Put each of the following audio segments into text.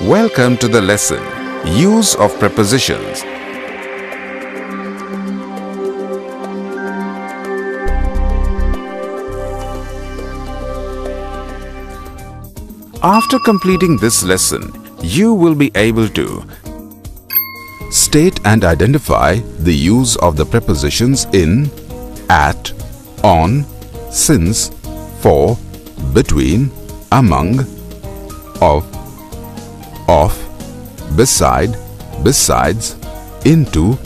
Welcome to the lesson, Use of Prepositions. After completing this lesson, you will be able to state and identify the use of the prepositions in, at, on, since, for, between, among, of, beside, besides, into,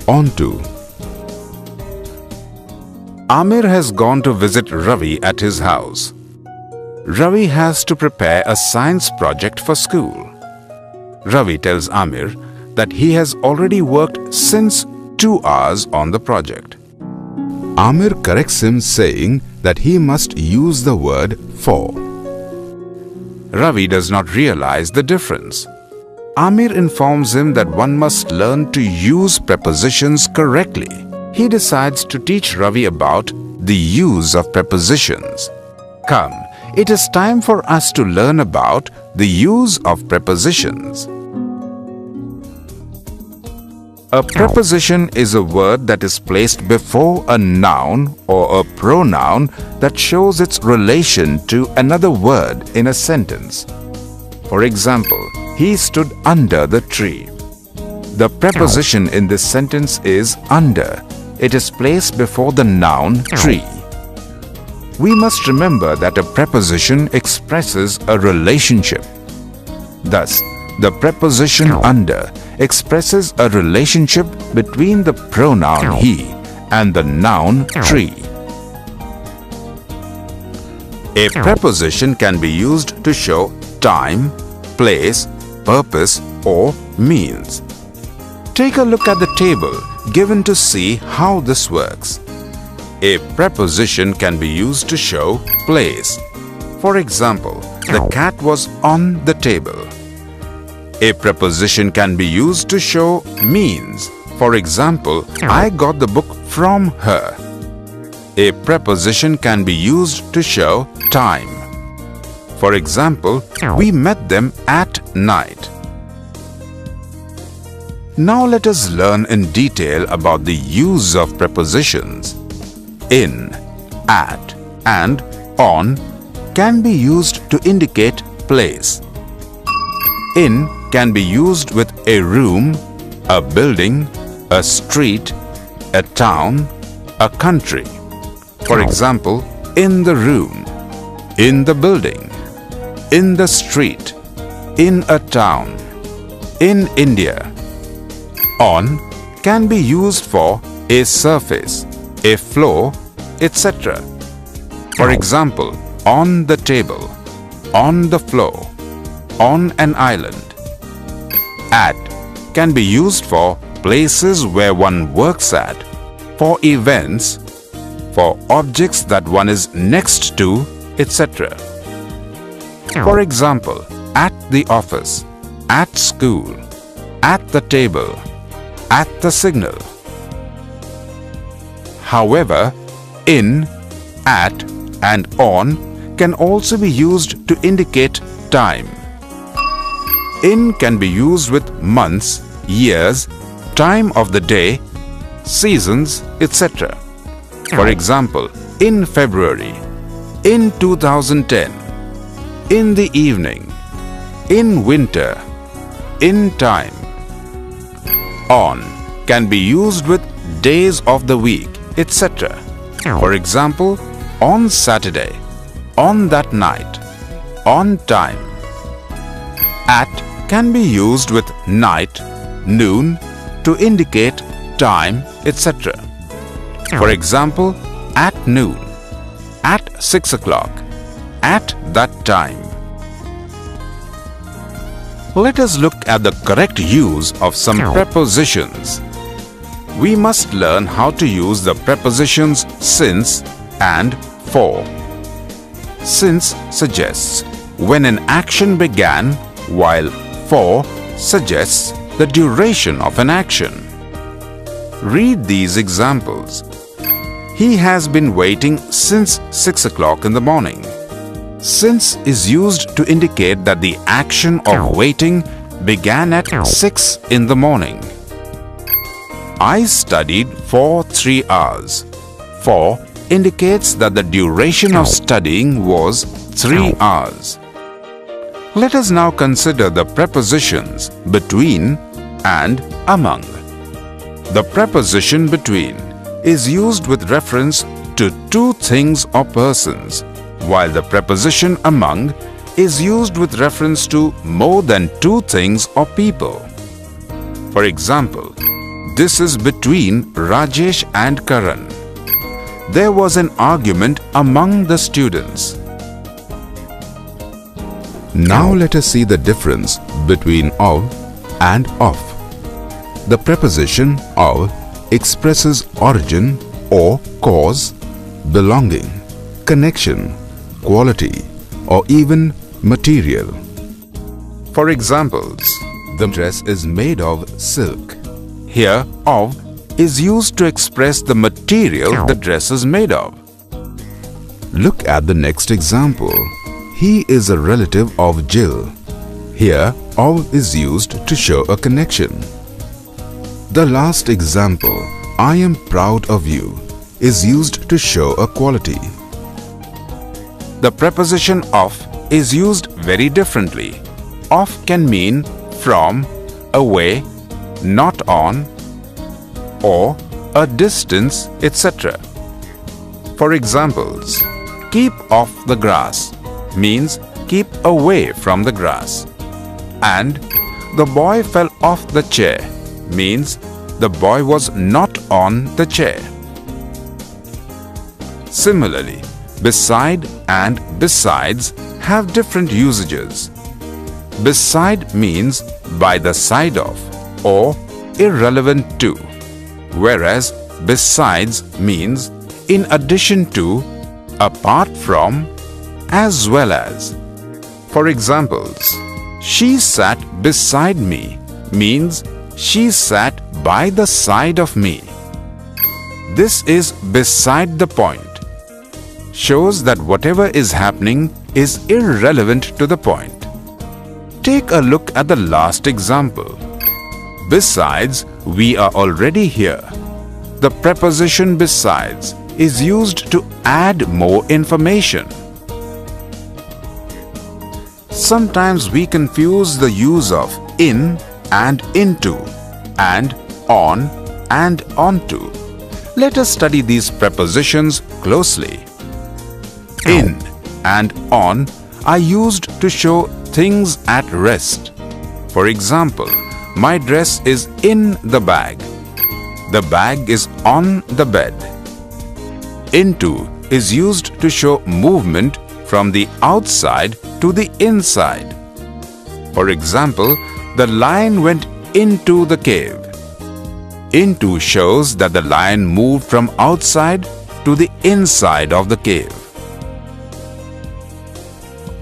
onto. Amir has gone to visit Ravi at his house. Ravi has to prepare a science project for school. Ravi tells Amir that he has already worked since 2 hours on the project. Amir corrects him saying that he must use the word for. Ravi does not realize the difference. Amir informs him that one must learn to use prepositions correctly. He decides to teach Ravi about the use of prepositions. Come, it is time for us to learn about the use of prepositions. A preposition is a word that is placed before a noun or a pronoun that shows its relation to another word in a sentence. For example, he stood under the tree. The preposition in this sentence is under. It is placed before the noun tree. We must remember that a preposition expresses a relationship. Thus, the preposition under expresses a relationship between the pronoun he and the noun tree. A preposition can be used to show time, place, purpose, or means. Take a look at the table given to see how this works. A preposition can be used to show place. For example, the cat was on the table. A preposition can be used to show means. For example, I got the book from her. A preposition can be used to show time. For example, we met them at night. Now let us learn in detail about the use of prepositions. In, at, and on can be used to indicate place. In can be used with a room, a building, a street, a town, a country. For example, in the room, in the building, in the street, in a town, in India. On can be used for a surface, a floor, etc. For example, on the table, on the floor, on an island. At can be used for places where one works at, for events, for objects that one is next to, etc. For example, at the office, at school, at the table, at the signal. However, in, at, and on can also be used to indicate time. In can be used with months, years, time of the day, seasons, etc. For example, in February, in 2010, in the evening, in winter, in time. On can be used with days of the week, etc. For example, on Saturday, on that night, on time. At can be used with night, noon to indicate time, etc. For example, at noon, at 6 o'clock, at that time. Let us look at the correct use of some prepositions. We must learn how to use the prepositions since and for. Since suggests when an action began, while for suggests the duration of an action. Read these examples. He has been waiting since 6 o'clock in the morning. Since is used to indicate that the action of waiting began at 6 in the morning. I studied for 3 hours. For indicates that the duration of studying was 3 hours. Let us now consider the prepositions between and among. The preposition between is used with reference to two things or persons, while the preposition among is used with reference to more than two things or people. For example, this is between Rajesh and Karan. There was an argument among the students. Now let us see the difference between of and of. The preposition of expresses origin or cause, belonging, connection, quality, or even material. For examples, the dress is made of silk. Here, of is used to express the material the dress is made of. Look at the next example. He is a relative of Jill. Here, of is used to show a connection. The last example, I am proud of you, is used to show a quality. The preposition of is used very differently. Of can mean from, away, not on, or a distance, etc. For examples, keep off the grass means keep away from the grass, and the boy fell off the chair means the boy was not on the chair. Similarly, beside and besides have different usages. Beside means by the side of or irrelevant to, whereas besides means in addition to, apart from, as well as. For examples, she sat beside me means she sat by the side of me. This is beside the point. Shows that whatever is happening is irrelevant to the point. Take a look at the last example. Besides, we are already here. The preposition besides is used to add more information. Sometimes we confuse the use of in and into and on and onto. Let us study these prepositions closely. In and on are used to show things at rest. For example, my dress is in the bag. The bag is on the bed. Into is used to show movement from the outside to the inside. For example, the lion went into the cave. Into shows that the lion moved from outside to the inside of the cave.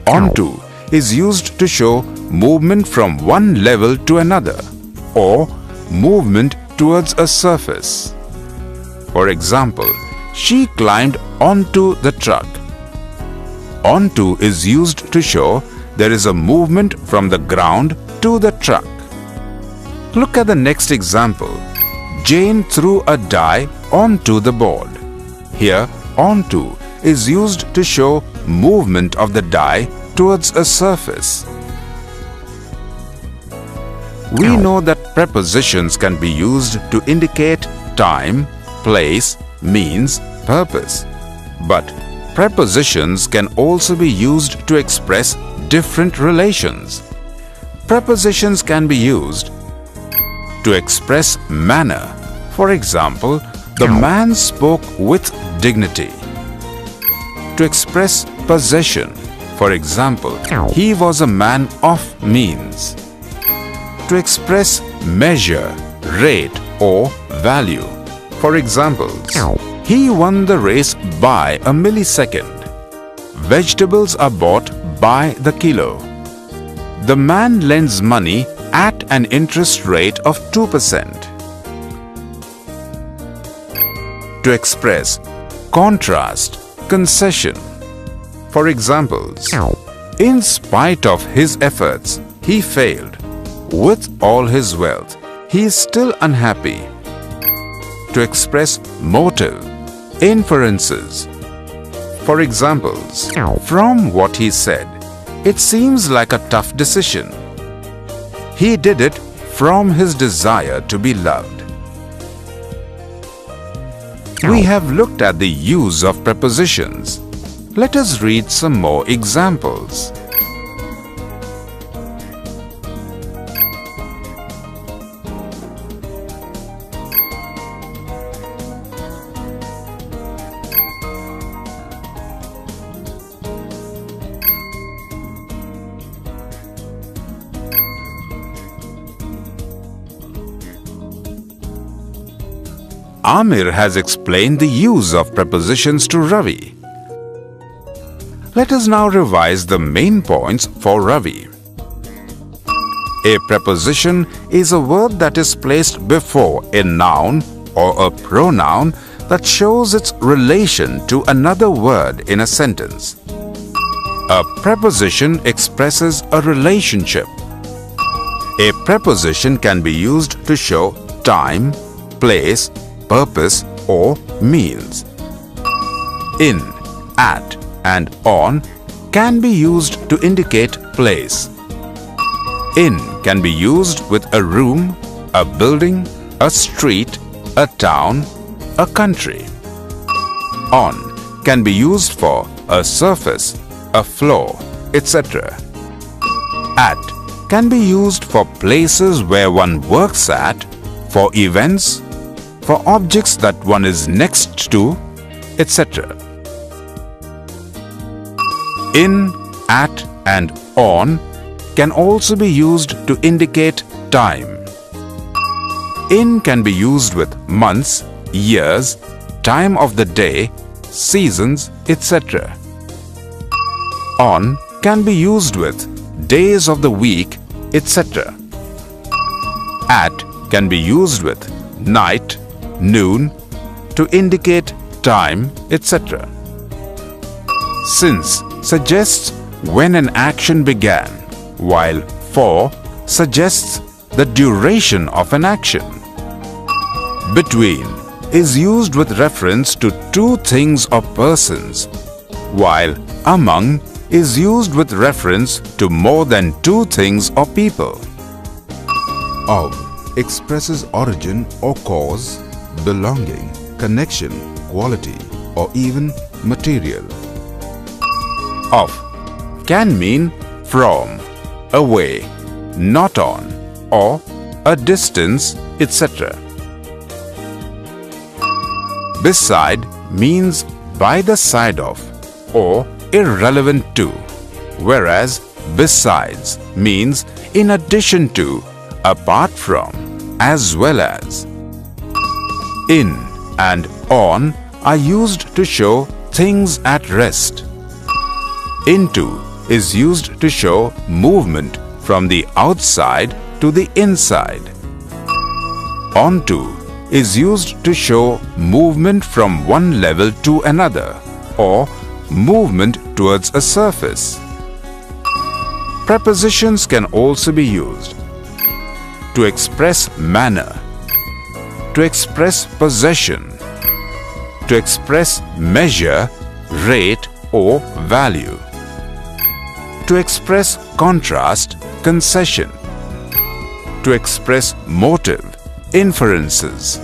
Onto is used to show movement from one level to another or movement towards a surface. For example, she climbed onto the truck. Onto is used to show there is a movement from the ground to the truck. Look at the next example. Jane threw a die onto the board. Here, onto is used to show movement of the die towards a surface. We know that prepositions can be used to indicate time, place, means, purpose. But prepositions can also be used to express different relations. Prepositions can be used to express manner. For example, the man spoke with dignity. To express possession. For example, he was a man of means. To express measure, rate, or value. For examples, he won the race by a millisecond. Vegetables are bought by the kilo. The man lends money at an interest rate of 2%. To express contrast, concession. For examples, in spite of his efforts, he failed. With all his wealth, he is still unhappy. To express motive, inferences. For examples, from what he said, it seems like a tough decision. He did it from his desire to be loved. We have looked at the use of prepositions. Let us read some more examples. Amir has explained the use of prepositions to Ravi. Let us now revise the main points for Ravi. A preposition is a word that is placed before a noun or a pronoun that shows its relation to another word in a sentence. A preposition expresses a relationship. A preposition can be used to show time, place, purpose or means. In, at and on can be used to indicate place. In can be used with a room, a building, a street, a town, a country. On can be used for a surface, a floor, etc. At can be used for places where one works at, for events, for objects that one is next to, etc. In, at and on can also be used to indicate time. In can be used with months, years, time of the day, seasons, etc. On can be used with days of the week, etc. At can be used with night, noon, to indicate time, etc. Since suggests when an action began, while for suggests the duration of an action. Between is used with reference to two things or persons, while among is used with reference to more than two things or people. Of expresses origin or cause, belonging, connection, quality, or even material. Of can mean from, away, not on, or a distance, etc. Beside means by the side of or irrelevant to, whereas besides means in addition to, apart from, as well as. In and on are used to show things at rest. Into is used to show movement from the outside to the inside. Onto is used to show movement from one level to another or movement towards a surface. Prepositions can also be used to express manner, to express possession, to express measure, rate or value, to express contrast, concession, to express motive, inferences.